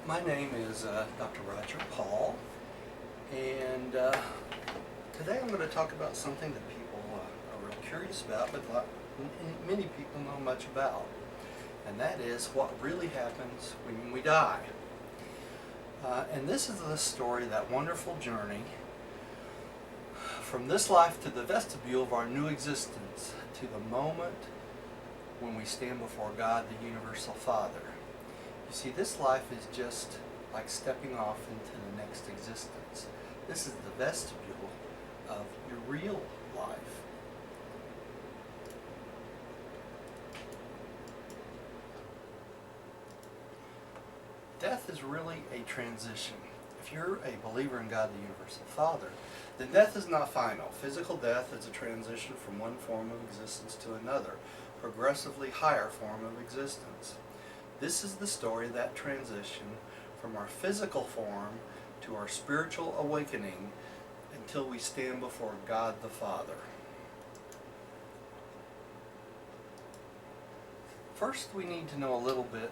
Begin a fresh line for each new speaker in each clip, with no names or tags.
My name is Dr. Roger Paul, and today I'm going to talk about something that people are real curious about, but many people know much about, and that is what really happens when we die. And this is the story, that wonderful journey from this life to the vestibule of our new existence, to the moment when we stand before God, the Universal Father. You see, this life is just like stepping off into the next existence. This is the vestibule of your real life. Death is really a transition. If you're a believer in God, the Universal Father, then death is not final. Physical death is a transition from one form of existence to another, progressively higher form of existence. This is the story of that transition from our physical form to our spiritual awakening until we stand before God the Father. First, we need to know a little bit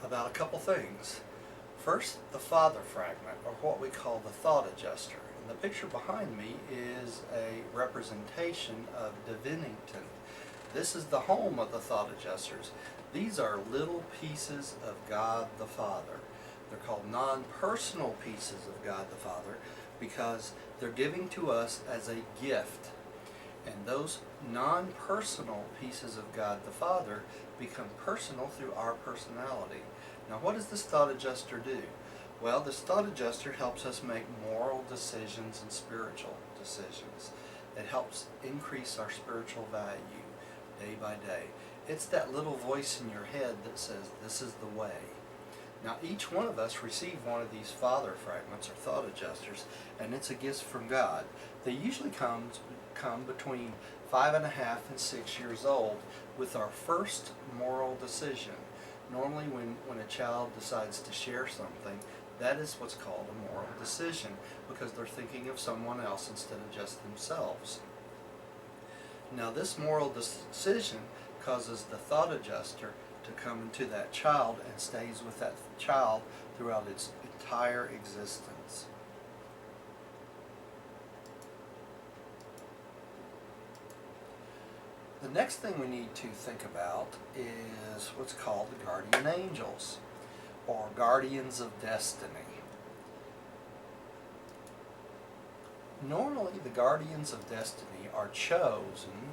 about a couple things. First, the father fragment, or what we call the thought adjuster. And the picture behind me is a representation of Divinington. This is the home of the thought adjusters. These are little pieces of God the Father. They're called non-personal pieces of God the Father because they're giving to us as a gift. And those non-personal pieces of God the Father become personal through our personality. Now, what does this thought adjuster do? Well, this thought adjuster helps us make moral decisions and spiritual decisions. It helps increase our spiritual value day by day. It's that little voice in your head that says, this is the way. Now, each one of us receive one of these father fragments or thought adjusters, and it's a gift from God. They usually come between 5.5 and 6 years old with our first moral decision. Normally when a child decides to share something, that is what's called a moral decision, because they're thinking of someone else instead of just themselves. Now, this moral decision causes the thought adjuster to come into that child and stays with that child throughout its entire existence. The next thing we need to think about is what's called the guardian angels, or guardians of destiny. Normally, the guardians of destiny are chosen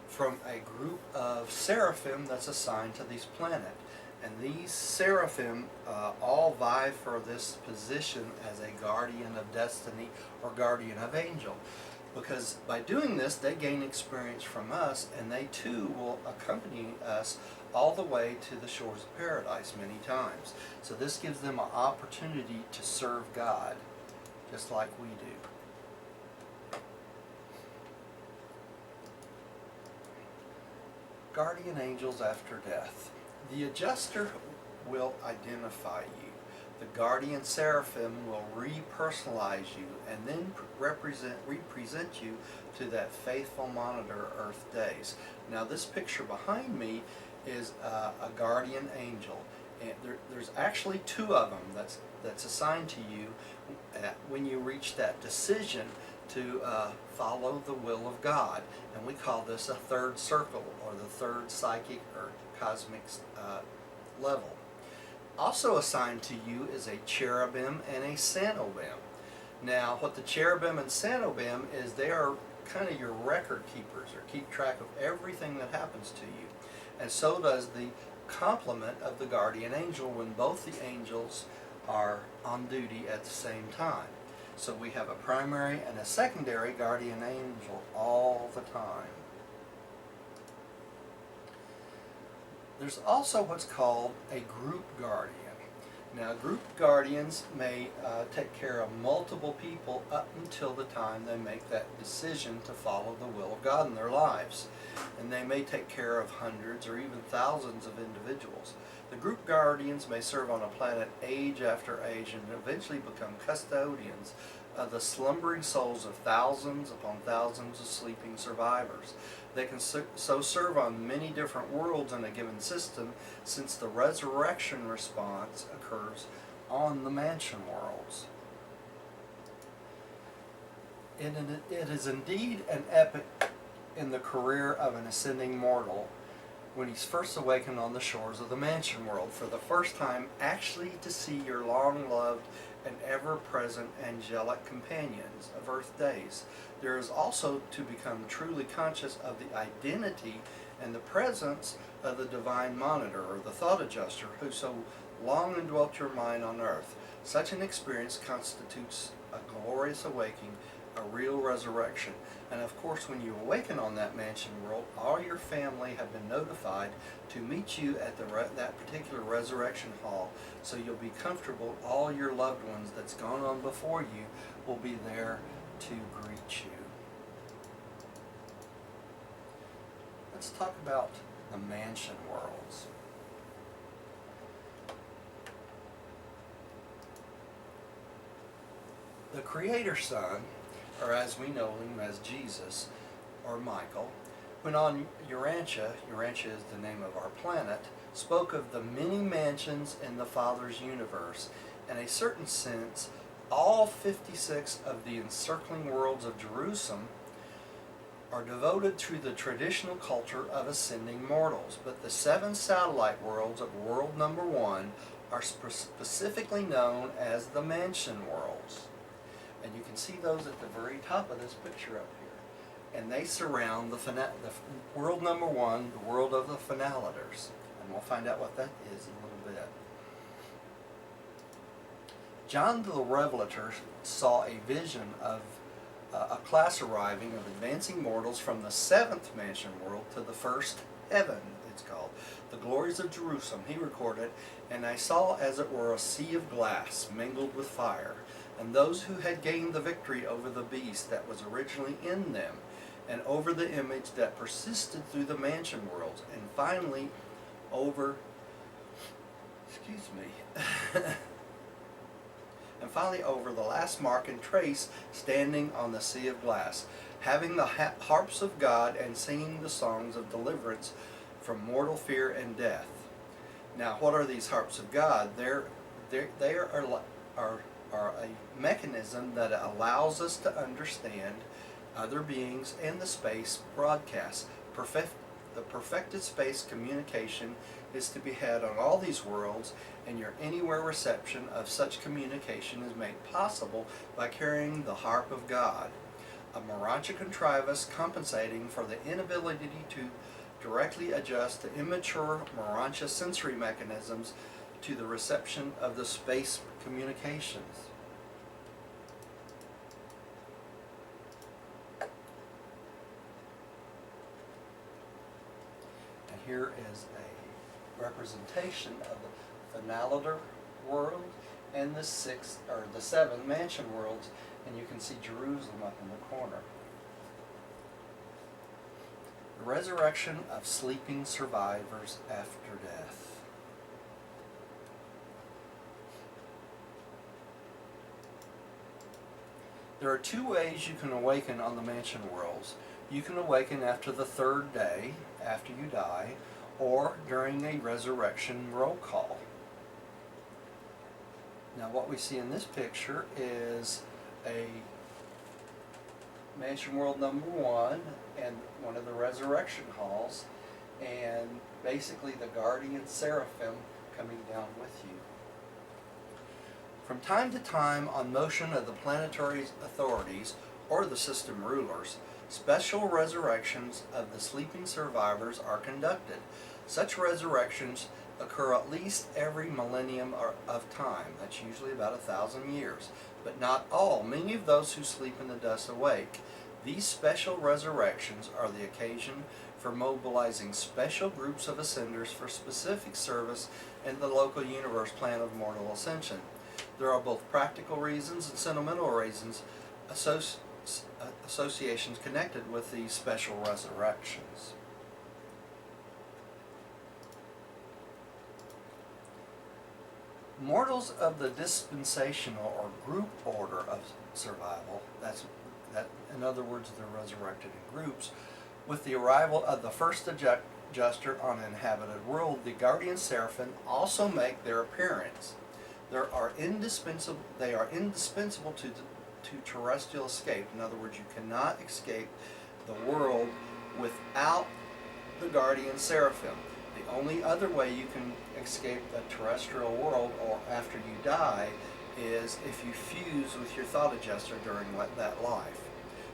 from a group of seraphim that's assigned to this planet. And these seraphim all vie for this position as a guardian of destiny or guardian of angel. Because by doing this, they gain experience from us, and they too will accompany us all the way to the shores of paradise many times. So this gives them an opportunity to serve God, just like we do. Guardian angels after death. The adjuster will identify you. The guardian seraphim will repersonalize you and then represent you to that faithful monitor Earth days. Now, this picture behind me is a guardian angel, and there's actually two of them that's assigned to you when you reach that decision to follow the will of God. And we call this a third circle, or the third psychic or cosmic level. Also assigned to you is a cherubim and a sanobim. Now, what the cherubim and sanobim is, they are kind of your record keepers, or keep track of everything that happens to you. And so does the complement of the guardian angel when both the angels are on duty at the same time. So we have a primary and a secondary guardian angel all the time. There's also what's called a group guardian. Now, group guardians may take care of multiple people up until the time they make that decision to follow the will of God in their lives. And they may take care of hundreds or even thousands of individuals. The group guardians may serve on a planet age after age and eventually become custodians of the slumbering souls of thousands upon thousands of sleeping survivors. They can so serve on many different worlds in a given system, since the resurrection response occurs on the mansion worlds. It is indeed an epic in the career of an ascending mortal when he's first awakened on the shores of the mansion world for the first time, actually to see your long-loved and ever-present angelic companions of Earth days. There is also to become truly conscious of the identity and the presence of the divine monitor, or the thought adjuster, who so long indwelt your mind on Earth. Such an experience constitutes a glorious awakening, a real resurrection. And of course, when you awaken on that mansion world, all your family have been notified to meet you at that particular resurrection hall, so you'll be comfortable. All your loved ones that's gone on before you will be there to greet you. Let's talk about the mansion worlds. The Creator's Son, or as we know him as Jesus, or Michael, when on Urantia is the name of our planet, spoke of the many mansions in the Father's universe. In a certain sense, all 56 of the encircling worlds of Jerusalem are devoted to the traditional culture of ascending mortals, but the 7 satellite worlds of world number 1 are specifically known as the mansion worlds. And you can see those at the very top of this picture up here. And they surround the world number 1, the world of the finaliters. And we'll find out what that is in a little bit. John the Revelator saw a vision of a class arriving of advancing mortals from the 7th mansion world to the 1st heaven, it's called. The glories of Jerusalem, he recorded, and I saw as it were a sea of glass mingled with fire, and those who had gained the victory over the beast that was originally in them, and over the image that persisted through the mansion worlds, and finally over, and finally over the last mark and trace standing on the sea of glass, having the harps of God and singing the songs of deliverance from mortal fear and death. Now, what are these harps of God? They are a mechanism that allows us to understand other beings and the space broadcasts. The perfected space communication is to be had on all these worlds, and your anywhere reception of such communication is made possible by carrying the harp of God, a Morancha contrivance compensating for the inability to directly adjust the immature Morancha sensory mechanisms to the reception of the space communications. And here is a representation of the finaliter world and the 7 mansion worlds, and you can see Jerusalem up in the corner. The resurrection of sleeping survivors after death. There are 2 ways you can awaken on the mansion worlds. You can awaken after the 3rd day, after you die, or during a resurrection roll call. Now, what we see in this picture is a mansion world number 1 and one of the resurrection halls, and basically the guardian seraphim coming down with you. From time to time, on motion of the planetary authorities or the system rulers, special resurrections of the sleeping survivors are conducted. Such resurrections occur at least every millennium of time. That's usually about 1,000 years. But not all. Many of those who sleep in the dust awake. These special resurrections are the occasion for mobilizing special groups of ascenders for specific service in the local universe plan of mortal ascension. There are both practical reasons and sentimental reasons, associations connected with these special resurrections. Mortals of the dispensational or group order of survival, in other words, they're resurrected in groups, with the arrival of the first adjuster on an inhabited world, the guardian seraphim also make their appearance. They are indispensable to terrestrial escape. In other words, you cannot escape the world without the guardian seraphim. The only other way you can escape the terrestrial world or after you die is if you fuse with your thought adjuster during that life.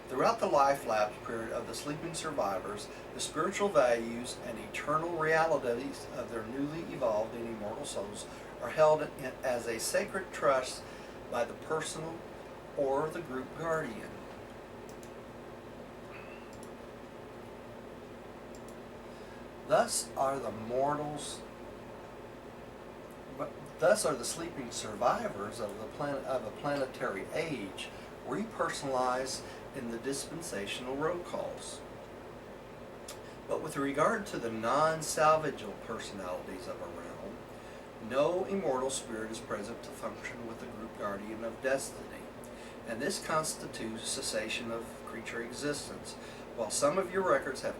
Throughout the life lapse period of the sleeping survivors, the spiritual values and eternal realities of their newly evolved and immortal souls are held as a sacred trust by the personal or the group guardian. Thus are the sleeping survivors of a planetary age repersonalized in the dispensational roll calls. But with regard to the non-salvageable personalities of a realm, no immortal spirit is present to function with the group guardian of destiny, and this constitutes cessation of creature existence. While some of your records have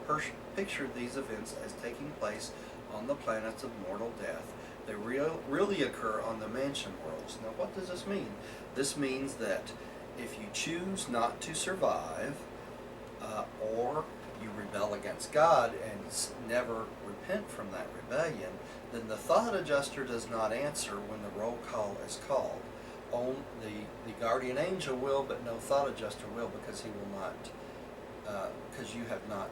pictured these events as taking place on the planets of mortal death, they really occur on the mansion worlds. Now, what does this mean? This means that if you choose not to survive, or you rebel against God and never repent from that rebellion, then the thought adjuster does not answer when the roll call is called. The guardian angel will, but no thought adjuster will, because he will not, because you have not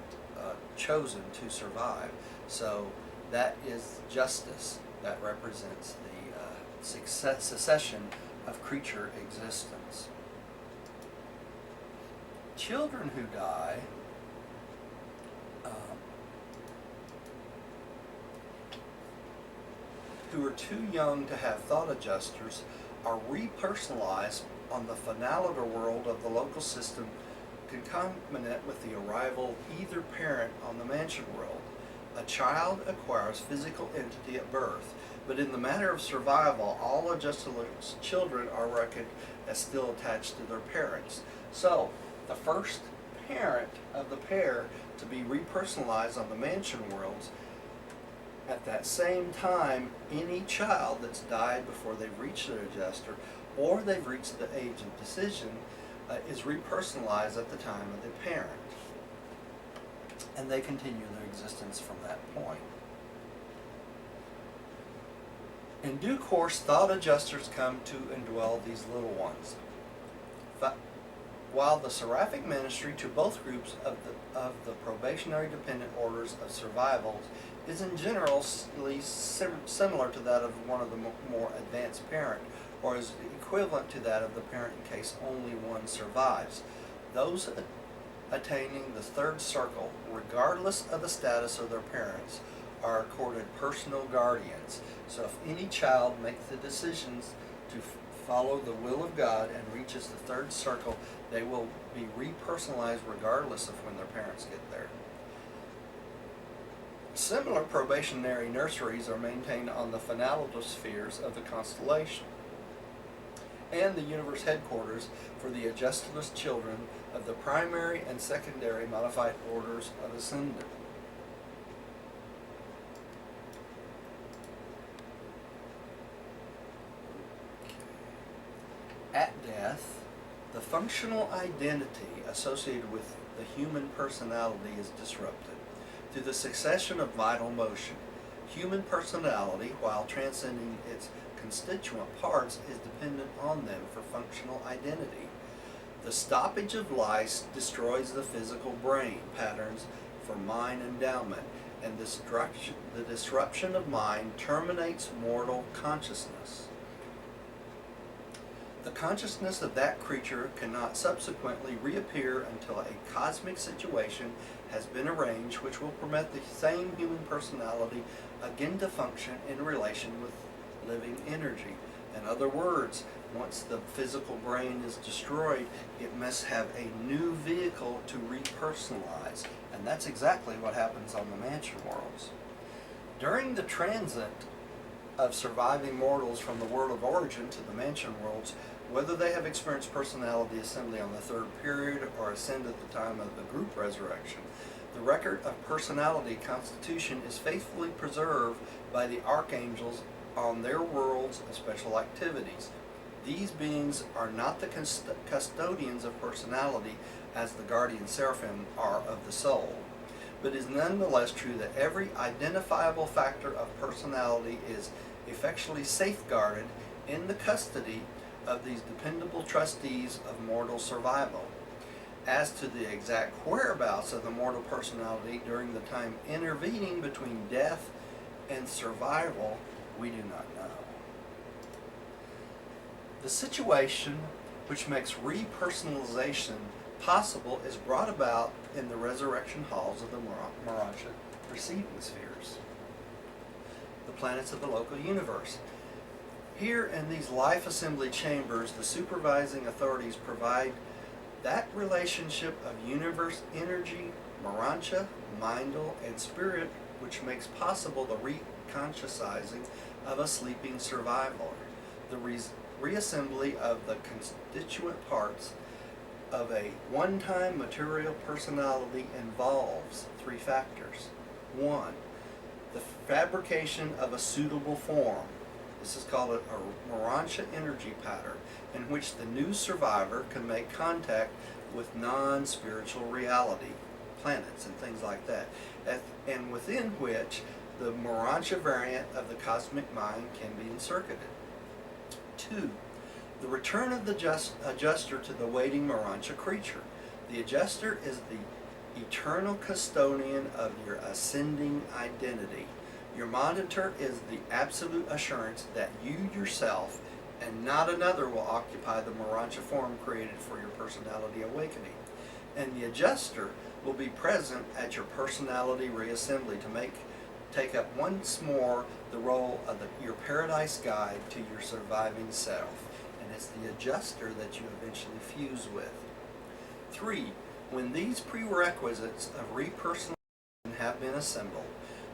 chosen to survive. So that is justice. That represents the cessation of creature existence. Children who die who are too young to have thought adjusters are repersonalized on the finaliter world of the local system, concomitant with the arrival of either parent on the mansion world. A child acquires physical entity at birth, but in the matter of survival, all adjusted children are reckoned as still attached to their parents. So, the first parent of the pair to be repersonalized on the mansion worlds, at that same time, any child that's died before they've reached their adjuster or they've reached the age of decision is repersonalized at the time of the parent. And they continue their existence from that point. In due course, thought adjusters come to indwell these little ones. While the seraphic ministry to both groups of the probationary dependent orders of survival is in general similar to that of one of the more advanced parent, or is equivalent to that of the parent in case only one survives. Those attaining the third circle, regardless of the status of their parents, are accorded personal guardians. So if any child makes the decisions to follow the will of God and reaches the third circle, they will be repersonalized regardless of when their parents get there. Similar probationary nurseries are maintained on the finaliter spheres of the constellation and the universe headquarters for the adjustless children of the primary and secondary modified orders of ascendant. At death, the functional identity associated with the human personality is disrupted through the succession of vital motion. Human personality, while transcending its constituent parts, is dependent on them for functional identity. The stoppage of life destroys the physical brain patterns for mind endowment, and the disruption of mind terminates mortal consciousness. The consciousness of that creature cannot subsequently reappear until a cosmic situation has been arranged which will permit the same human personality again to function in relation with living energy. In other words, once the physical brain is destroyed, it must have a new vehicle to repersonalize. And that's exactly what happens on the mansion worlds. During the transit of surviving mortals from the world of origin to the mansion worlds, whether they have experienced personality assembly on the third period or ascend at the time of the group resurrection, the record of personality constitution is faithfully preserved by the archangels on their worlds of special activities. These beings are not the custodians of personality as the guardian seraphim are of the soul, but it is nonetheless true that every identifiable factor of personality is effectually safeguarded in the custody of these dependable trustees of mortal survival. As to the exact whereabouts of the mortal personality during the time intervening between death and survival, we do not know. The situation which makes repersonalization possible is brought about in the resurrection halls of the Morancha receiving spheres, the planets of the local universe. Here in these life assembly chambers, the supervising authorities provide that relationship of universe energy, Morancha, mindal, and spirit which makes possible the reconsciousizing of a sleeping survivor. The reassembly of the constituent parts of a one-time material personality involves three factors. 1. The fabrication of a suitable form. This is called a Morancha energy pattern, in which the new survivor can make contact with non-spiritual reality, planets and things like that, and within which the Morancha variant of the cosmic mind can be inserted. 2. The return of the adjuster to the waiting Morancha creature. The adjuster is the eternal custodian of your ascending identity. Your monitor is the absolute assurance that you yourself and not another will occupy the Morancha form created for your personality awakening. And the adjuster will be present at your personality reassembly to take up once more the role of your paradise guide to your surviving self. And it's the adjuster that you eventually fuse with. 3. When these prerequisites of repersonalization have been assembled,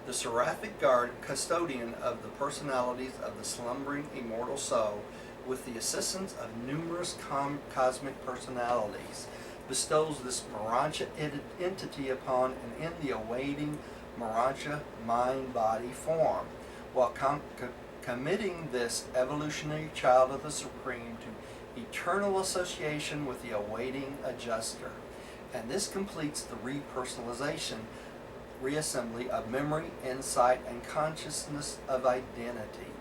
the seraphic guard, custodian of the personalities of the slumbering immortal soul, with the assistance of numerous cosmic personalities, bestows this Morancha entity upon and in the awaiting Morancha mind-body form, while committing this evolutionary child of the Supreme to eternal association with the awaiting adjuster. And this completes the repersonalization, reassembly of memory, insight, and consciousness of identity.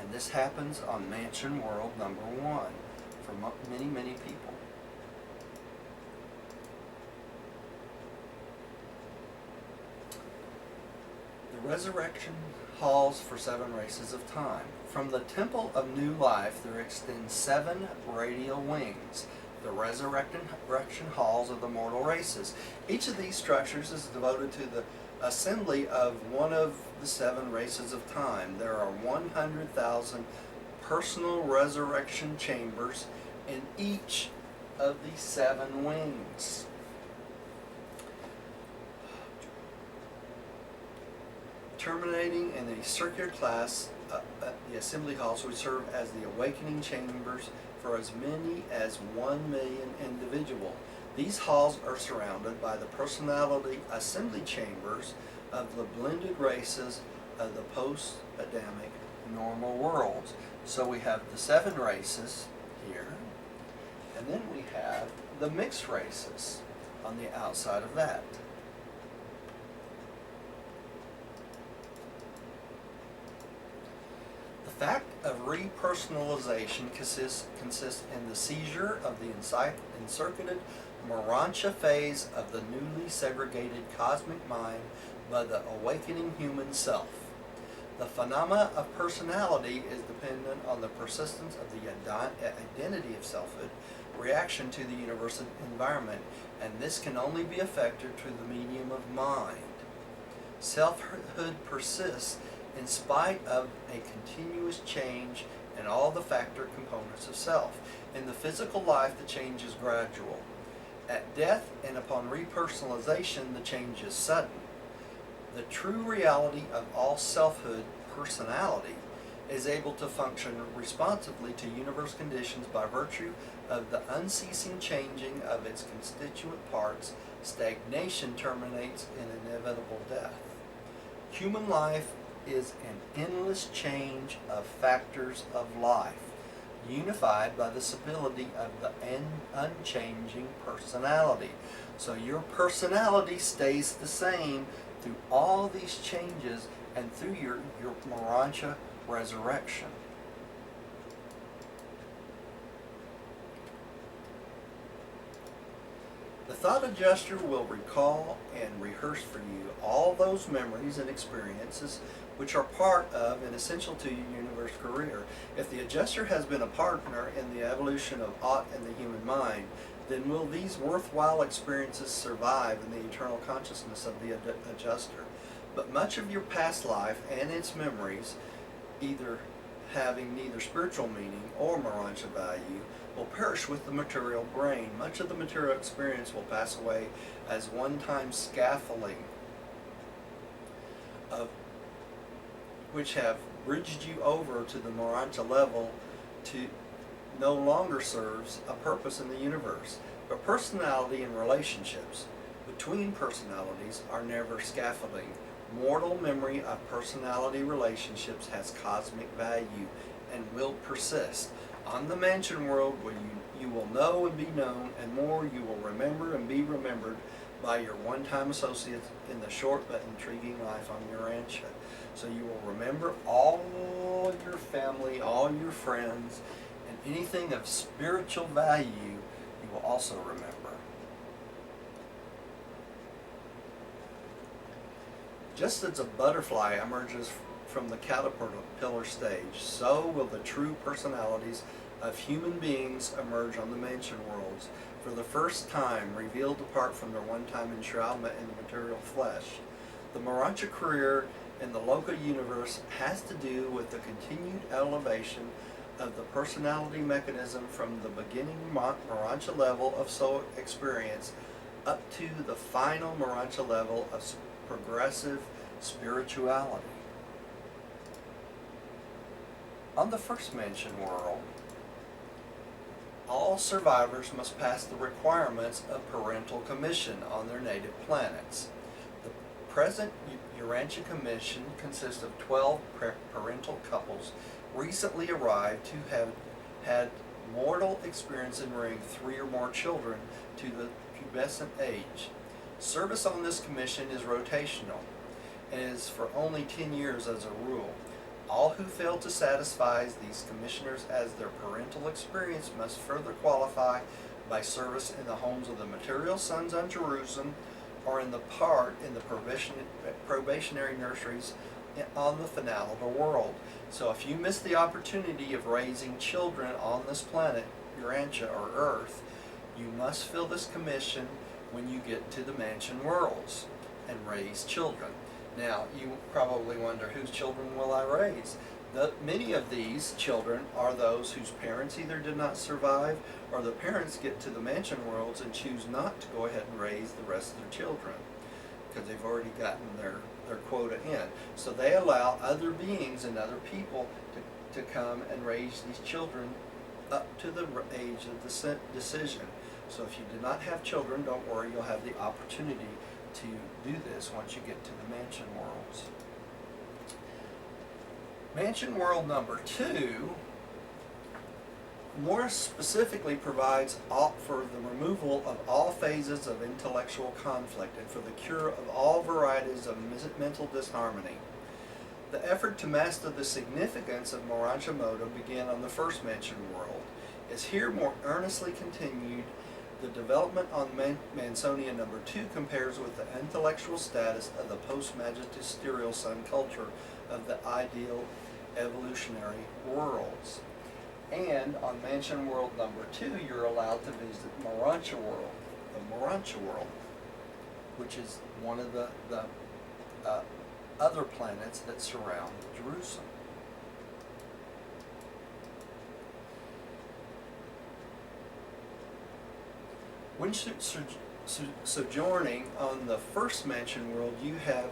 And this happens on Mansion World number 1 for many, many people. The resurrection halls for 7 races of time. From the temple of new life there extend 7 radial wings, the resurrection halls of the mortal races. Each of these structures is devoted to the assembly of one of the 7 races of time. There are 100,000 personal resurrection chambers in each of these 7 wings. Terminating in a circular class, the assembly halls would serve as the awakening chambers for as many as 1 million individuals. These halls are surrounded by the personality assembly chambers of the blended races of the post-Adamic normal worlds. So we have the 7 races here, and then we have the mixed races on the outside of that. The fact of repersonalization consists in the seizure of the encircuited Morancha phase of the newly segregated cosmic mind by the awakening human self. The phenomena of personality is dependent on the persistence of the identity of selfhood, reaction to the universal environment, and this can only be effected through the medium of mind. Selfhood persists in spite of a continuous change in all the factor components of self. In the physical life, the change is gradual. At death and upon repersonalization, the change is sudden. The true reality of all selfhood, personality, is able to function responsively to universe conditions by virtue of the unceasing changing of its constituent parts. Stagnation terminates in inevitable death. Human life is an endless change of factors of life, unified by the stability of the unchanging personality. So your personality stays the same through all these changes and through your Morancha resurrection. The thought adjuster will recall and rehearse for you all those memories and experiences which are part of and essential to your universe career. If the adjuster has been a partner in the evolution of aught in the human mind, then will these worthwhile experiences survive in the eternal consciousness of the adjuster? But much of your past life and its memories, either having neither spiritual meaning or Morancha value, will perish with the material brain. Much of the material experience will pass away as one-time scaffolding of which have bridged you over to the Morancha level to no longer serves a purpose in the universe. But personality and relationships between personalities are never scaffolding. Mortal memory of personality relationships has cosmic value and will persist. On the mansion world, where you will know and be known, and more, you will remember and be remembered by your one-time associates in the short but intriguing life on your Urantia. So you will remember all your family, all your friends, and anything of spiritual value you will also remember. Just as a butterfly emerges from the caterpillar stage, so will the true personalities of human beings emerge on the mansion worlds, for the first time revealed apart from their one-time enshroudment in the material flesh. The Morancha career in the local universe has to do with the continued elevation of the personality mechanism from the beginning Morancha level of soul experience up to the final Morancha level of progressive spirituality. On the first mansion world, all survivors must pass the requirements of parental commission on their native planets. The present Urantia Commission consists of 12 parental couples recently arrived who have had mortal experience in rearing 3 or more children to the pubescent age. Service on this commission is rotational and is for only 10 years as a rule. All who fail to satisfy these commissioners as their parental experience must further qualify by service in the homes of the material sons on Jerusalem or in the probationary nurseries on the finale of the world. So if you miss the opportunity of raising children on this planet, Urantia or Earth, you must fill this commission when you get to the mansion worlds and raise children. Now, you probably wonder, whose children will I raise? Many of these children are those whose parents either did not survive or the parents get to the mansion worlds and choose not to go ahead and raise the rest of their children because they've already gotten their quota in. So they allow other beings and other people to come and raise these children up to the age of decision. So if you do not have children, don't worry, you'll have the opportunity to do this once you get to the mansion worlds. Mansion world number 2 more specifically provides for the removal of all phases of intellectual conflict and for the cure of all varieties of mental disharmony. The effort to master the significance of Morancha Moda began on the first mansion world, is here more earnestly continued. The development on Mansonia number 2 compares with the intellectual status of the post-magisterial sun culture of the ideal evolutionary worlds. And on mansion world number 2, you're allowed to visit Morancha world, the Morancha world, which is one of the other planets that surround Jerusalem. When sojourning on the first mansion world, you have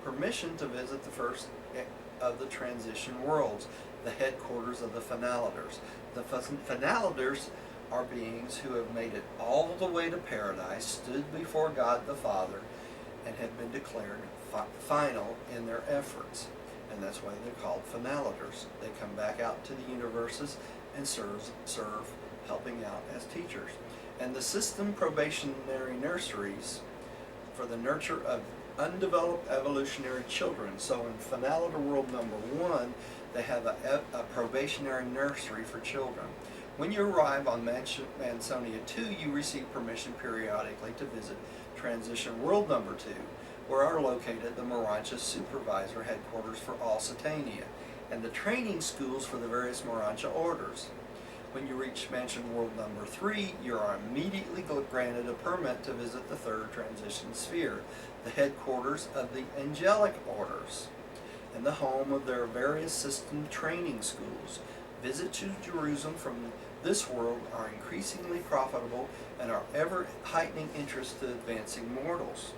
permission to visit the first of the transition worlds, the headquarters of the Finaliters. The Finaliters are beings who have made it all the way to paradise, stood before God the Father, and have been declared final in their efforts, and that's why they're called finalitors. They come back out to the universes and serve helping out as teachers. And the system probationary nurseries for the nurture of undeveloped evolutionary children. So in finaliter world number 1, they have a probationary nursery for children. When you arrive on Mansonia 2, you receive permission periodically to visit transition world number 2, where are located the Morancha supervisor headquarters for all Satania, and the training schools for the various Morancha orders. When you reach Mansion World number 3, you are immediately granted a permit to visit the third transition sphere, the headquarters of the angelic orders, and the home of their various system training schools. Visits to Jerusalem from this world are increasingly profitable and are ever heightening interest to advancing mortals.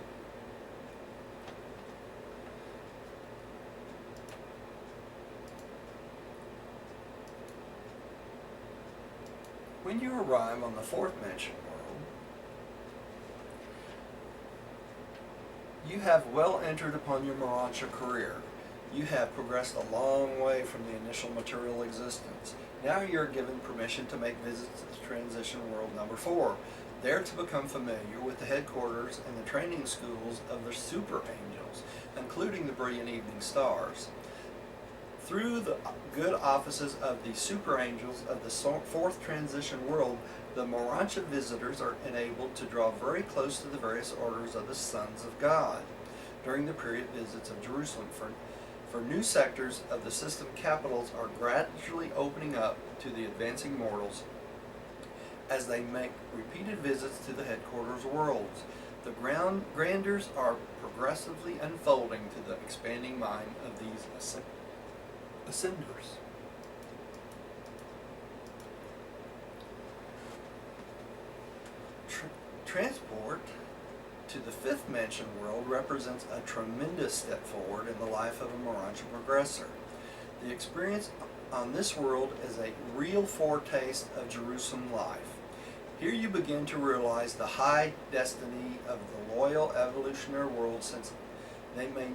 When you arrive on the fourth mansion world, you have well entered upon your Morancha career. You have progressed a long way from the initial material existence. Now you're given permission to make visits to transition world number 4, there to become familiar with the headquarters and the training schools of the super angels, including the brilliant evening stars. Through the good offices of the super angels of the fourth transition world, the Morancha visitors are enabled to draw very close to the various orders of the sons of God during the period visits of Jerusalem. For new sectors of the system capitals are gradually opening up to the advancing mortals as they make repeated visits to the headquarters worlds. The grandeurs are progressively unfolding to the expanding mind of these ascenders. Transport to the fifth mansion world represents a tremendous step forward in the life of a Morancha progressor. The experience on this world is a real foretaste of Jerusalem life. Here you begin to realize the high destiny of the loyal evolutionary world, since they may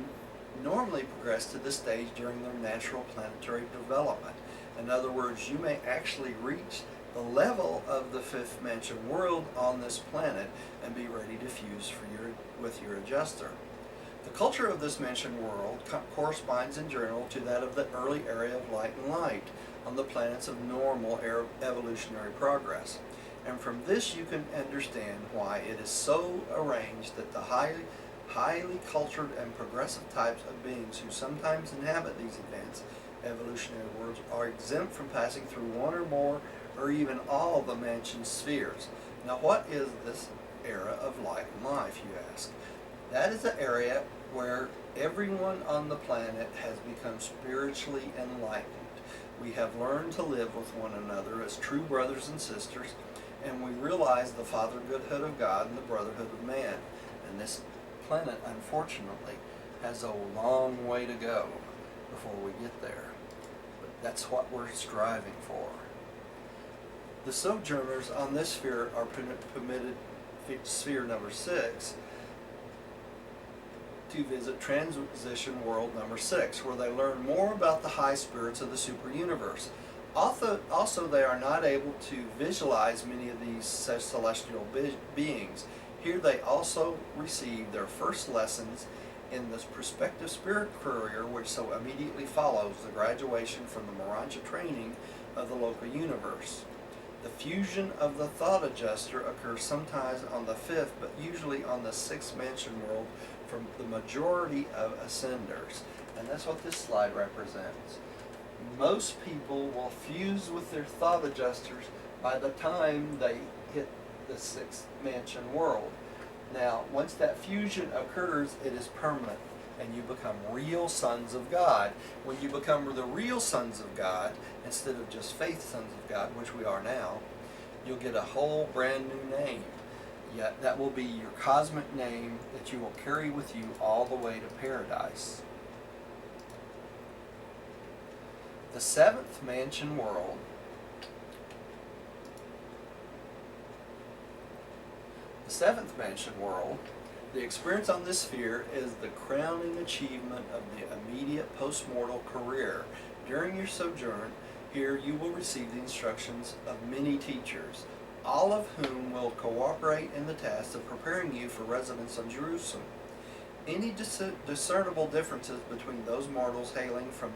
normally progress to this stage during their natural planetary development. In other words, you may actually reach the level of the fifth mansion world on this planet and be ready to fuse with your adjuster. The culture of this mansion world corresponds in general to that of the early area of light and light on the planets of normal evolutionary progress. And from this you can understand why it is so arranged that the highly cultured and progressive types of beings who sometimes inhabit these advanced evolutionary worlds are exempt from passing through one or more or even all the mansion spheres. Now, what is this era of light and life, you ask? That is the area where everyone on the planet has become spiritually enlightened. We have learned to live with one another as true brothers and sisters, and we realize the fatherhood of God and the brotherhood of man. And this planet, unfortunately, has a long way to go before we get there. But that's what we're striving for. The sojourners on this sphere are permitted, sphere number 6, to visit transition world number 6, where they learn more about the high spirits of the super universe. Also, they are not able to visualize many of these celestial beings. Here they also receive their first lessons in this prospective spirit career, which so immediately follows the graduation from the Morancha training of the local universe. The fusion of the thought adjuster occurs sometimes on the 5th, but usually on the 6th mansion world from the majority of ascenders. And that's what this slide represents. Most people will fuse with their thought adjusters by the time they hit the 6th mansion world. Now, once that fusion occurs, it is permanent, and you become real sons of God. When you become the real sons of God, instead of just faith sons of God, which we are now, you'll get a whole brand new name. Yet that will be your cosmic name that you will carry with you all the way to paradise. The 7th mansion world The experience on this sphere is the crowning achievement of the immediate post-mortal career. During your sojourn here, you will receive the instructions of many teachers, all of whom will cooperate in the task of preparing you for residence on Jerusalem. Any discernible differences between those mortals hailing from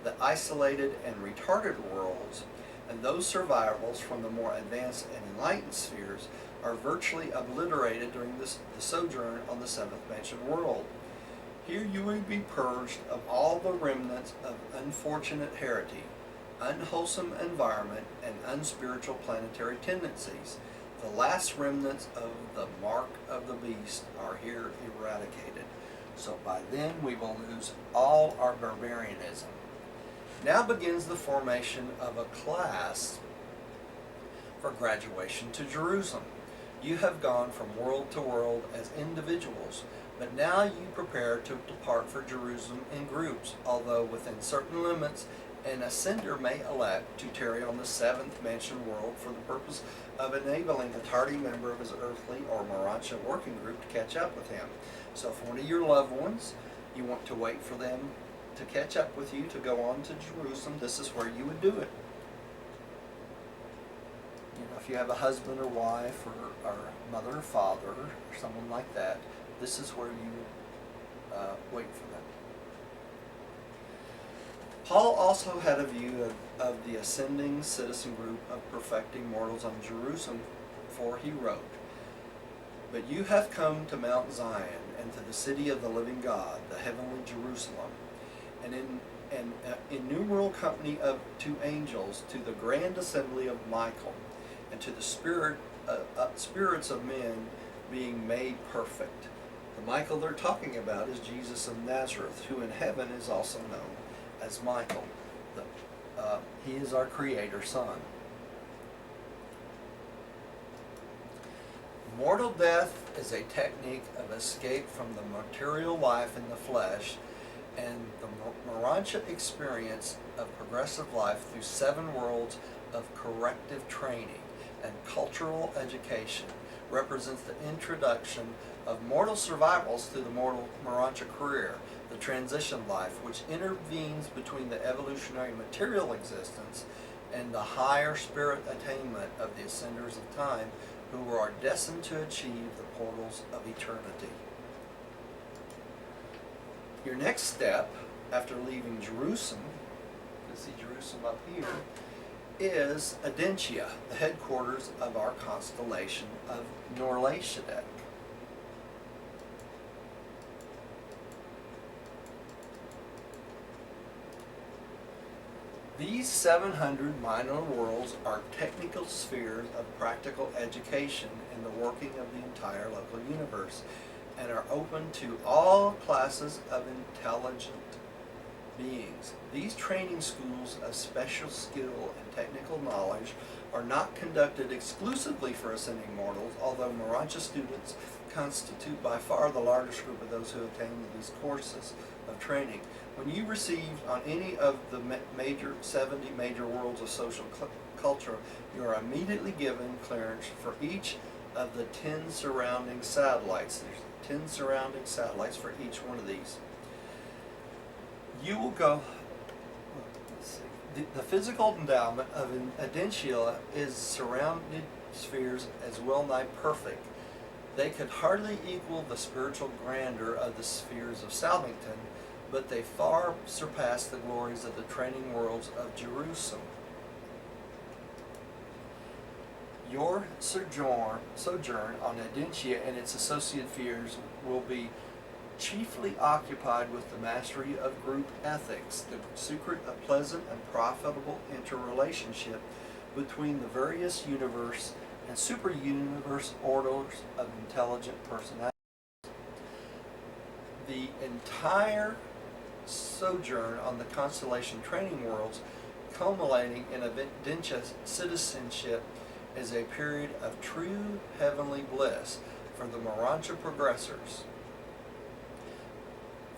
the isolated and retarded worlds and those survivals from the more advanced and enlightened spheres are virtually obliterated during the sojourn on the seventh mentioned world. Here you will be purged of all the remnants of unfortunate heredity, unwholesome environment, and unspiritual planetary tendencies. The last remnants of the mark of the beast are here eradicated. So by then we will lose all our barbarianism. Now begins the formation of a class for graduation to Jerusalem. You have gone from world to world as individuals, but now you prepare to depart for Jerusalem in groups, although within certain limits. An ascender may elect to tarry on the seventh mansion world for the purpose of enabling a tardy member of his earthly or Marancha working group to catch up with him. So if one of your loved ones, you want to wait for them to catch up with you to go on to Jerusalem, this is where you would do it. You know, if you have a husband or wife or mother or father or someone like that, this is where you wait for them. Paul also had a view of the ascending citizen group of perfecting mortals on Jerusalem, for he wrote, "But you have come to Mount Zion and to the city of the living God, the heavenly Jerusalem, and in an innumerable company of two angels, to the grand assembly of Michael, and to the spirits of men being made perfect." The Michael they're talking about is Jesus of Nazareth, who in heaven is also known as Michael. He is our Creator Son. Mortal death is a technique of escape from the material life in the flesh and the Marancha experience of progressive life through 7 worlds of corrective training and cultural education represents the introduction of mortal survivals through the mortal Marancha career, the transition life which intervenes between the evolutionary material existence and the higher spirit attainment of the ascenders of time who are destined to achieve the portals of eternity. Your next step after leaving Jerusalem, you can see Jerusalem up here, is Adentia, the headquarters of our constellation of Norlashadek. These 700 minor worlds are technical spheres of practical education in the working of the entire local universe and are open to all classes of intelligent beings. These training schools of special skill and technical knowledge are not conducted exclusively for ascending mortals, although Marancha students constitute by far the largest group of those who attain these courses of training. When you receive on any of the 70 major worlds of social culture, you are immediately given clearance for each of the 10 surrounding satellites. There's 10 surrounding satellites for each one of these. You will go, let's see, the physical endowment of an Adentia is surrounded spheres as well nigh perfect. They could hardly equal the spiritual grandeur of the spheres of Salvington, but they far surpass the glories of the training worlds of Jerusalem. Your sojourn on Adentia and its associated spheres will be chiefly occupied with the mastery of group ethics, the secret of pleasant and profitable interrelationship between the various universe and super-universe orders of intelligent personalities. The entire sojourn on the constellation training worlds, culminating in Adentia citizenship, is a period of true heavenly bliss for the Marancha progressors.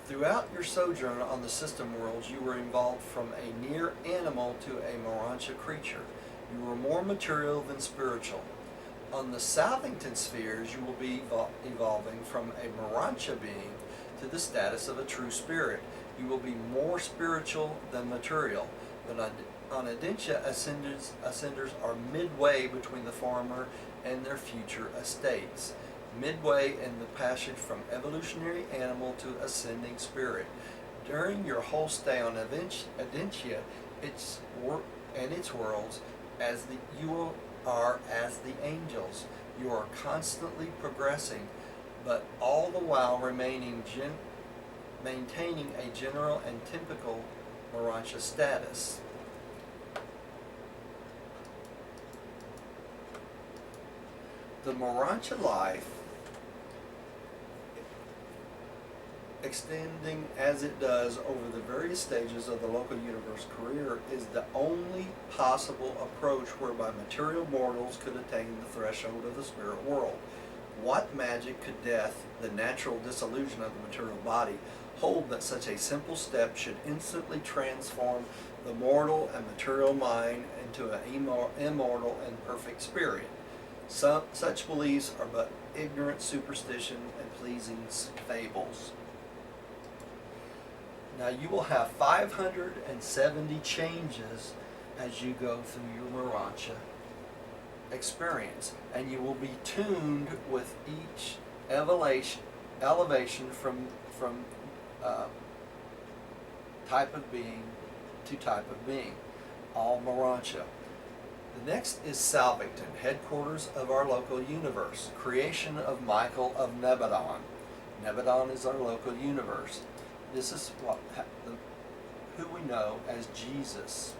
Throughout your sojourn on the system worlds, you were evolved from a near animal to a Marancha creature. You were more material than spiritual. On the Southington spheres, you will be evolving from a Morancha being to the status of a true spirit. You will be more spiritual than material. But on Adentia, ascenders are midway between the former and their future estates, midway in the passage from evolutionary animal to ascending spirit. During your whole stay on Adentia, its worlds, you are as the angels. You are constantly progressing, but all the while maintaining a general and typical Morancha status. The Morancha life, extending as it does over the various stages of the local universe career, is the only possible approach whereby material mortals could attain the threshold of the spirit world. What magic could death, the natural dissolution of the material body, hold that such a simple step should instantly transform the mortal and material mind into an immortal and perfect spirit? Such beliefs are but ignorant superstition and pleasing fables. Now you will have 570 changes as you go through your Morancha experience, and you will be tuned with each elevation from type of being to type of being, all Morancha. The next is Salvington, headquarters of our local universe, creation of Michael of Nebadon. Nebadon is our local universe. This is who we know as Jesus.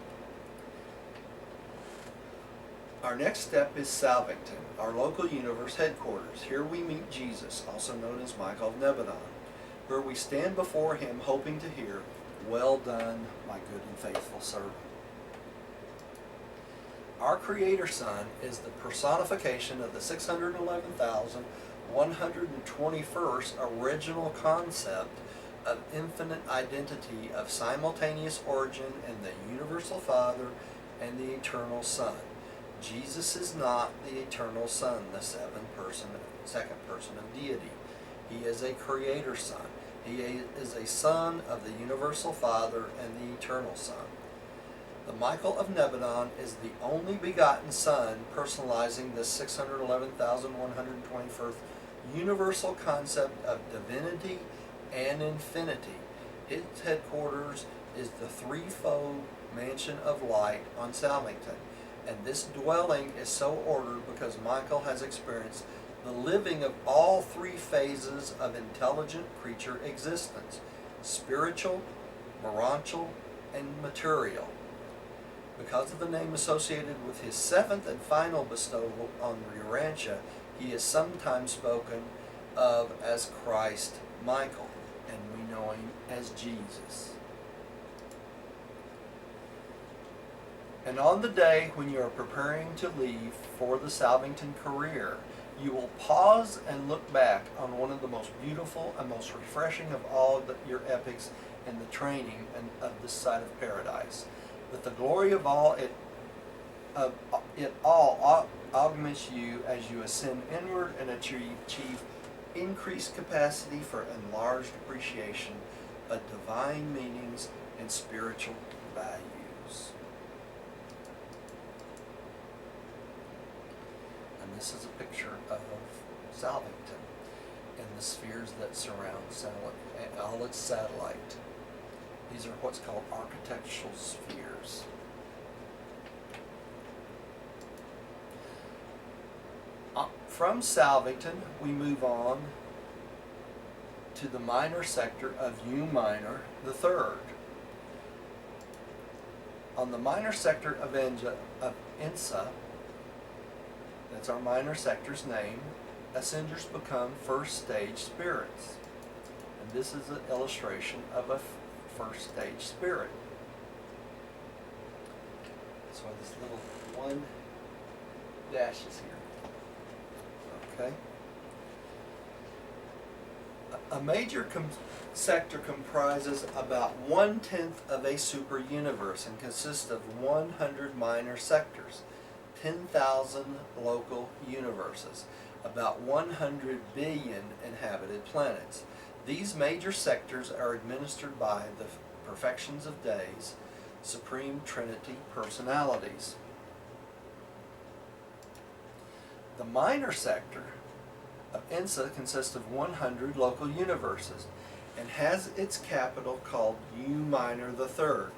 Our next step is Salvington, our local universe headquarters. Here we meet Jesus, also known as Michael of Nebadon, where we stand before him hoping to hear, "Well done, my good and faithful servant." Our Creator Son is the personification of the 611,121st original concept of infinite identity of simultaneous origin in the universal Father and the eternal Son. Jesus is not the eternal Son, the second person of deity. He is a Creator Son. He is a Son of the universal Father and the eternal Son. The Michael of Nebadon is the only begotten Son, personalizing the 611,121st universal concept of divinity and infinity. His headquarters is the threefold mansion of light on Salvington, and this dwelling is so ordered because Michael has experienced the living of all three phases of intelligent creature existence: spiritual, morantial, and material. Because of the name associated with his seventh and final bestowal on Urantia, he is sometimes spoken of as Christ Michael, and we know him as Jesus. And on the day when you are preparing to leave for the Salvington career, you will pause and look back on one of the most beautiful and most refreshing of all your epics in the training of this side of paradise. But the glory of it all augments you as you ascend inward and achieve increased capacity for enlarged appreciation of divine meanings and spiritual values. And this is a picture of Salvington and the spheres that surround all its satellite. These are what's called architectural spheres. From Salvington, we move on to the minor sector of U minor, the third. On the minor sector of Insa, that's our minor sector's name, ascenders become first stage spirits. And this is an illustration of a first stage spirit. That's why this little one dash is here. Okay. A major sector comprises about 1/10 of a super universe and consists of 100 minor sectors. 10,000 local universes, about 100 billion inhabited planets. These major sectors are administered by the perfections of days, Supreme Trinity personalities. The minor sector of INSA consists of 100 local universes and has its capital called U minor the third.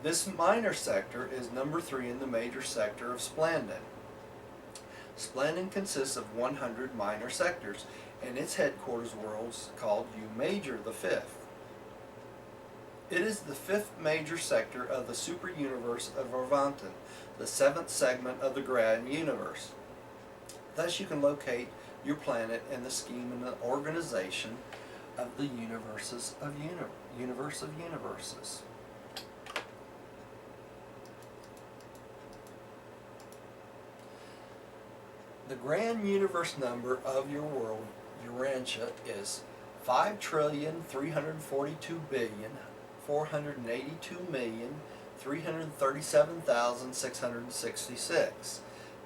This minor sector is number 3 in the major sector of Splandon. Splandon consists of 100 minor sectors, and its headquarters worlds called U major the fifth. It is the 5th major sector of the super-universe of Orvanton, the 7th segment of the grand universe. Thus you can locate your planet in the scheme and the organization of the universe of universes. The grand universe number of your world, Urantia, is 5,342,482,337,666.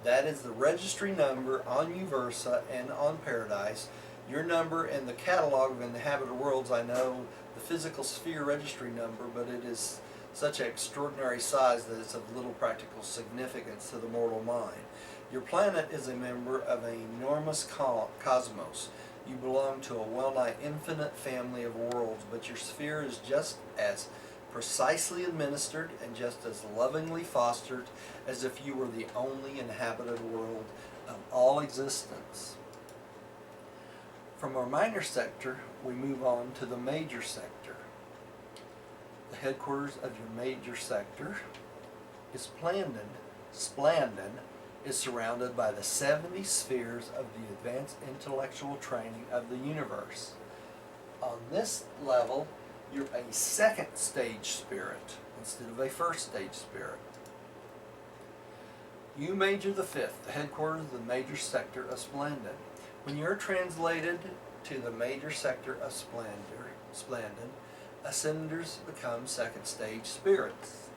That is the registry number on Uversa and on Paradise. Your number in the catalog of inhabited worlds, I know the physical sphere registry number, but it is such an extraordinary size that it's of little practical significance to the mortal mind. Your planet is a member of an enormous cosmos. You belong to a well-nigh infinite family of worlds, but your sphere is just as precisely administered and just as lovingly fostered as if you were the only inhabited world of all existence. From our minor sector, we move on to the major sector. The headquarters of your major sector is Splandon. Splandon is surrounded by the 70 spheres of the advanced intellectual training of the universe. On this level, you're a second stage spirit instead of a first stage spirit. U major the fifth, the headquarters of the major sector of Splandon. When you're translated to the major sector of Splandon, ascenders become second stage spirits.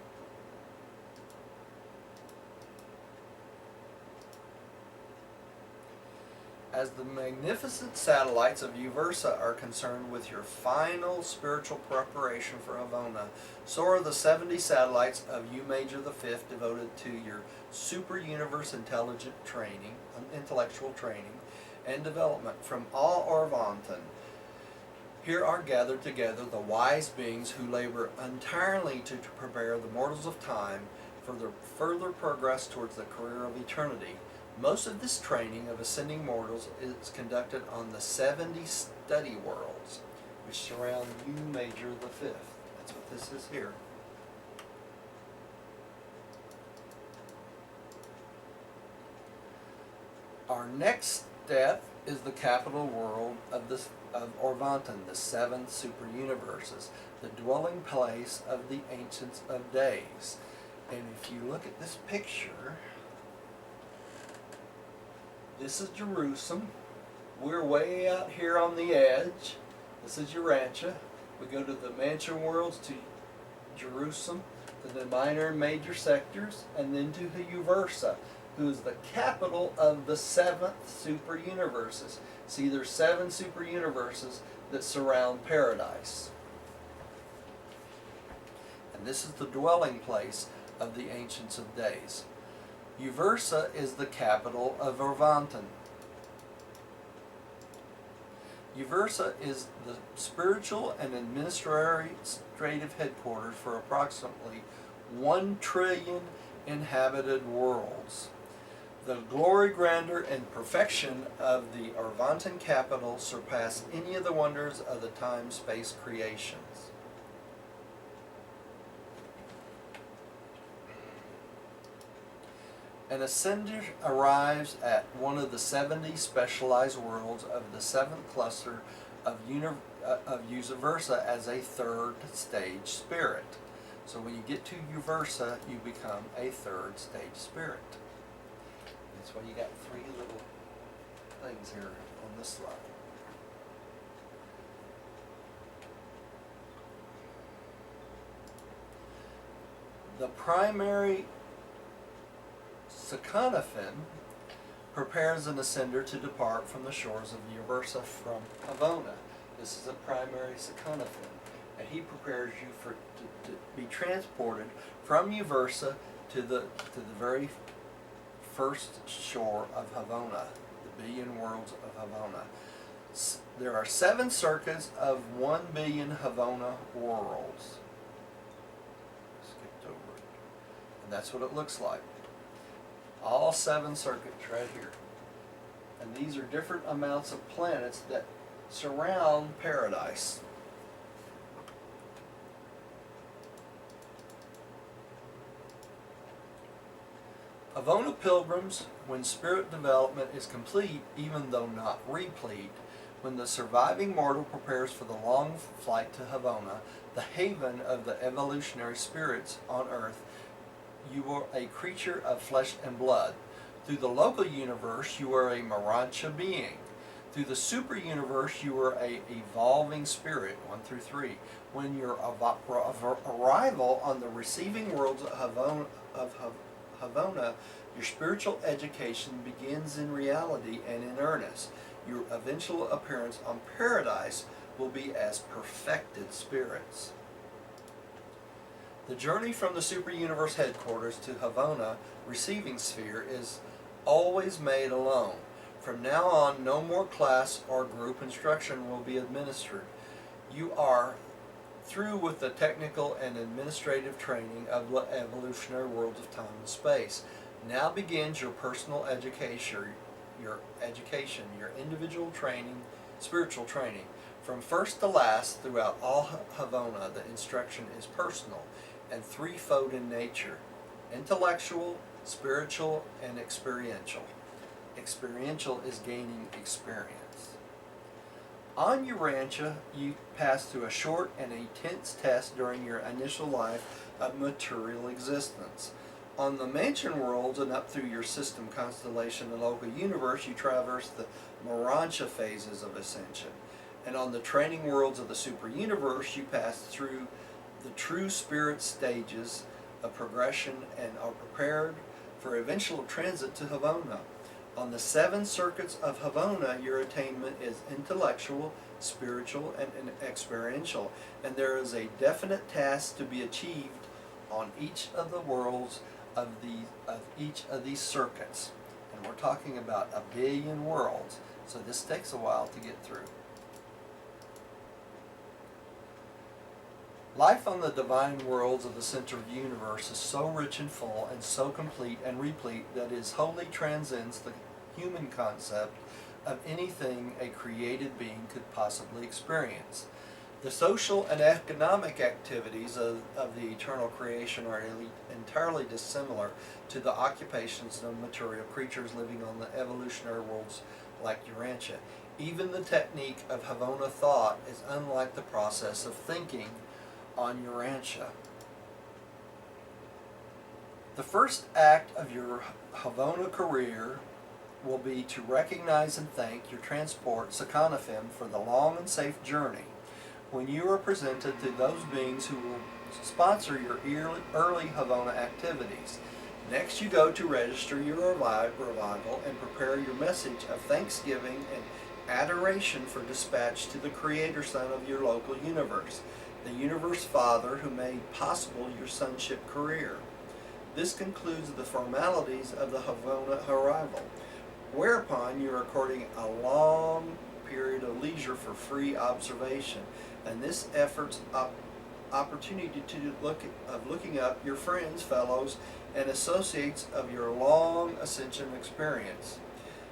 As the magnificent satellites of Uversa are concerned with your final spiritual preparation for Havona, so are the 70 satellites of U major the fifth devoted to your super universe intellectual training and development from all Orvanton. Here are gathered together the wise beings who labor entirely to prepare the mortals of time for their further progress towards the career of eternity. Most of this training of ascending mortals is conducted on the 70 study worlds, which surround U major the fifth. That's what this is here. Our next step is the capital world of Orvanton, the 7 super universes, the dwelling place of the Ancients of Days. And if you look at this picture, this is Jerusalem. We're way out here on the edge. This is Urantia. We go to the mansion worlds, to Jerusalem, to the minor and major sectors, and then to Uversa, who is the capital of the 7th super universes. See, there's 7 super universes that surround Paradise. And this is the dwelling place of the Ancients of Days. Uversa is the capital of Orvanton. Uversa is the spiritual and administrative headquarters for approximately 1 trillion inhabited worlds. The glory, grandeur, and perfection of the Orvanton capital surpass any of the wonders of the time-space creations. An ascender arrives at one of the 70 specialized worlds of the 7th cluster of Uversa as a 3rd stage spirit. So when you get to Uversa, you become a 3rd stage spirit. That's why you got 3 little things here on this slide. The primary Sakanafin prepares an ascender to depart from the shores of Uversa from Havona. This is a primary Sakanafin, and he prepares you to be transported from Uversa to the very first shore of Havona, the billion worlds of Havona. There are 7 circuits of 1 billion Havona worlds. Skipped over it. And that's what it looks like. All 7 circuits right here. And these are different amounts of planets that surround paradise. Havona pilgrims, when spirit development is complete, even though not replete, when the surviving mortal prepares for the long flight to Havona, the haven of the evolutionary spirits on earth, you are a creature of flesh and blood. Through the local universe, you are a Marancha being. Through the super universe, you are a evolving spirit, 1 through 3. When your arrival on the receiving worlds of Havona, your spiritual education begins in reality and in earnest. Your eventual appearance on paradise will be as perfected spirits. The journey from the super universe headquarters to Havona receiving sphere is always made alone. From now on, no more class or group instruction will be administered. You are through with the technical and administrative training of the evolutionary worlds of time and space. Now begins your personal education, your individual training, spiritual training. From first to last, throughout all Havona, the instruction is personal and threefold in nature: intellectual, spiritual, and experiential. Experiential is gaining experience. On Urantia, you pass through a short and intense test during your initial life of material existence. On the mansion worlds and up through your system, constellation, and local universe, you traverse the Marancha phases of ascension. And on the training worlds of the super universe, you pass through the true spirit stages of progression and are prepared for eventual transit to Havona. On the 7 circuits of Havona, your attainment is intellectual, spiritual, and experiential, and there is a definite task to be achieved on each of the worlds of each of these circuits. And we're talking about 1 billion worlds, so this takes a while to get through. Life on the divine worlds of the center of the universe is so rich and full and so complete and replete that it wholly transcends the human concept of anything a created being could possibly experience. The social and economic activities of the eternal creation are entirely dissimilar to the occupations of material creatures living on the evolutionary worlds like Urantia. Even the technique of Havona thought is unlike the process of thinking on Urantia. The first act of your Havona career will be to recognize and thank your transport Sakanafim for the long and safe journey. When you are presented to those beings who will sponsor your early Havona activities. Next, you go to register your revival and prepare your message of thanksgiving and adoration for dispatch to the Creator Son of your local universe, the Universe Father who made possible your sonship career. This concludes the formalities of the Havona arrival, whereupon you are according a long period of leisure for free observation, and this effort's opportunity of looking up your friends, fellows, and associates of your long ascension experience.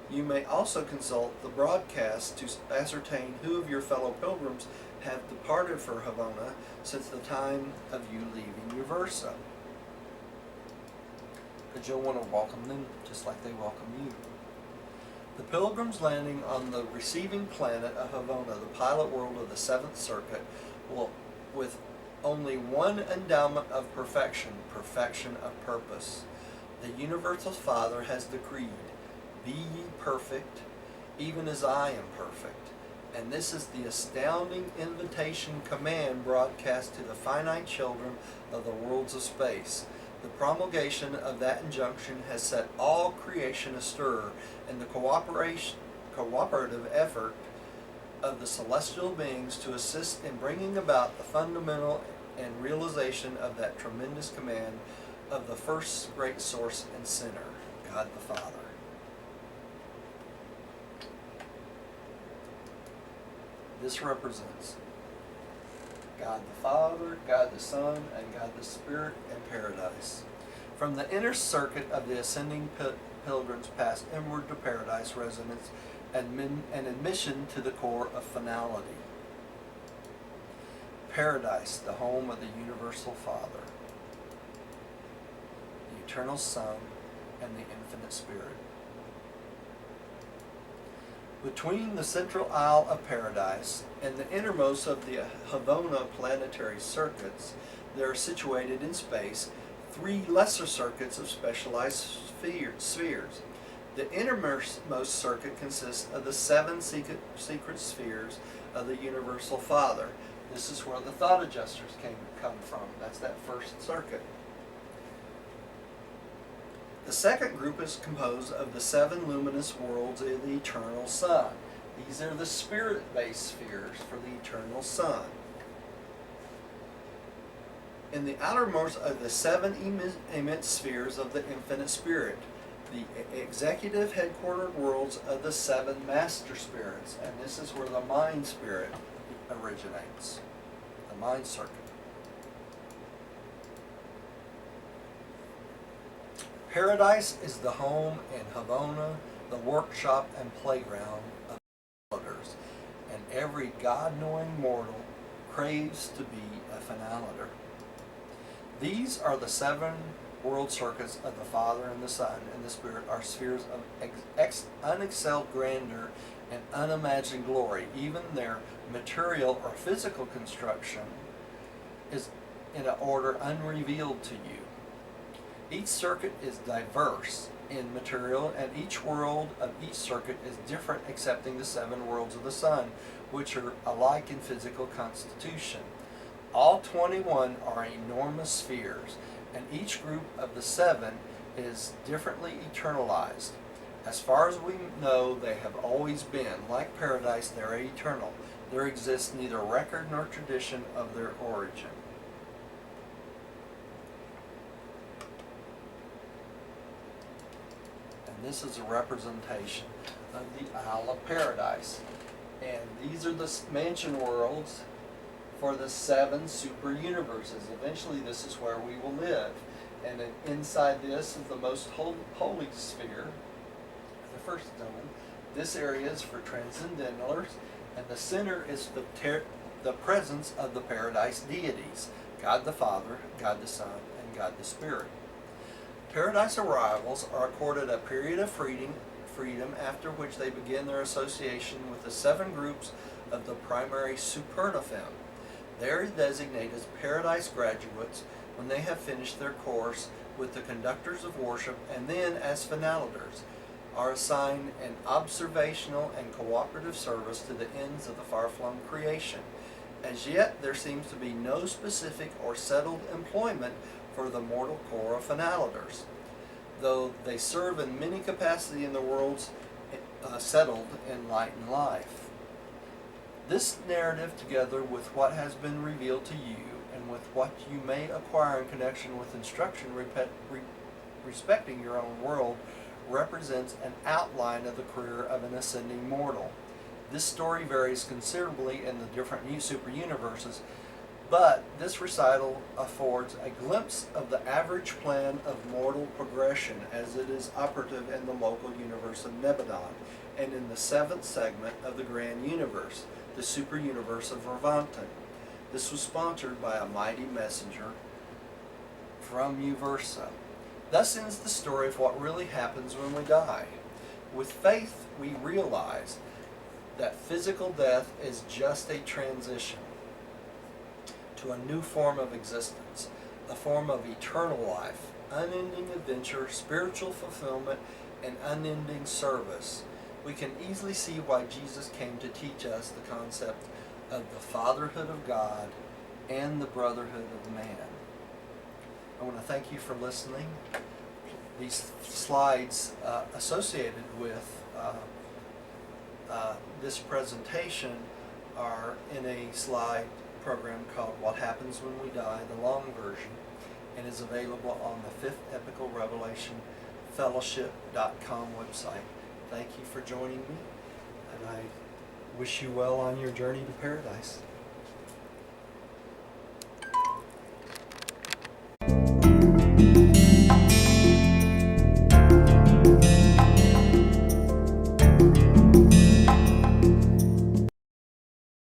You may also consult the broadcast to ascertain who of your fellow pilgrims have departed for Havona since the time of you leaving Uversa, because you'll want to welcome them just like they welcome you. The pilgrims landing on the receiving planet of Havona, the pilot world of the 7th Circuit, will, with only one endowment of perfection, perfection of purpose. The Universal Father has decreed, "Be ye perfect, even as I am perfect." And this is the astounding invitation command broadcast to the finite children of the worlds of space. The promulgation of that injunction has set all creation astir, and the cooperative effort of the celestial beings to assist in bringing about the fundamental and realization of that tremendous command of the first great source and center, God the Father. This represents God the Father, God the Son, and God the Spirit in paradise. From the inner circuit of the ascending pilgrims pass inward to paradise residence and admission to the core of finality. Paradise, the home of the universal Father, the eternal Son, and the infinite Spirit. Between the central isle of paradise and the innermost of the Havona planetary circuits, there are situated in space 3 lesser circuits of specialized spheres. The innermost circuit consists of the 7 secret spheres of the universal Father. This is where the thought adjusters come from. That's that first circuit. The second group is composed of the 7 luminous worlds of the eternal Son. These are the spirit-based spheres for the eternal Son. In the outermost of the 7 immense spheres of the infinite Spirit, the executive headquartered worlds of the 7 master spirits, and this is where the mind spirit originates, the mind circuit. Paradise is the home and Havona, the workshop and playground of finaliters, and every God-knowing mortal craves to be a finaliter. These are the 7 world circuits of the Father and the Son and the Spirit, are spheres of unexcelled grandeur and unimagined glory. Even their material or physical construction is in an order unrevealed to you. Each circuit is diverse in material, and each world of each circuit is different, excepting the 7 worlds of the Sun, which are alike in physical constitution. All 21 are enormous spheres, and each group of the 7 is differently eternalized. As far as we know, they have always been. Like paradise, they are eternal. There exists neither record nor tradition of their origin. This is a representation of the Isle of Paradise. And these are the mansion worlds for the 7 super universes. Eventually this is where we will live. And then inside this is the most holy sphere, the first zone. This area is for transcendentals, and the center is the presence of the paradise deities, God the Father, God the Son, and God the Spirit. Paradise arrivals are accorded a period of freedom, after which they begin their association with the 7 groups of the primary supernafem. They are designated as paradise graduates when they have finished their course with the conductors of worship, and then as finaliters are assigned an observational and cooperative service to the ends of the far-flung creation. As yet, there seems to be no specific or settled employment for the mortal core of finaliters, though they serve in many capacities in the worlds settled in light and life. This narrative, together with what has been revealed to you and with what you may acquire in connection with instruction respecting your own world, represents an outline of the career of an ascending mortal. This story varies considerably in the different super universes, but this recital affords a glimpse of the average plan of mortal progression as it is operative in the local universe of Nebadon and in the 7th segment of the grand universe, the super universe of Ravanton. This was sponsored by a mighty messenger from Uversa. Thus ends the story of what really happens when we die. With faith, we realize that physical death is just a transition to a new form of existence, a form of eternal life, unending adventure, spiritual fulfillment, and unending service. We can easily see why Jesus came to teach us the concept of the fatherhood of God and the brotherhood of man. I want to thank you for listening. These slides associated with this presentation are in a slide program called What Happens When We Die, the long version, and is available on the Fifth Epical Revelation Fellowship.com website. Thank you for joining me, and I wish you well on your journey to paradise.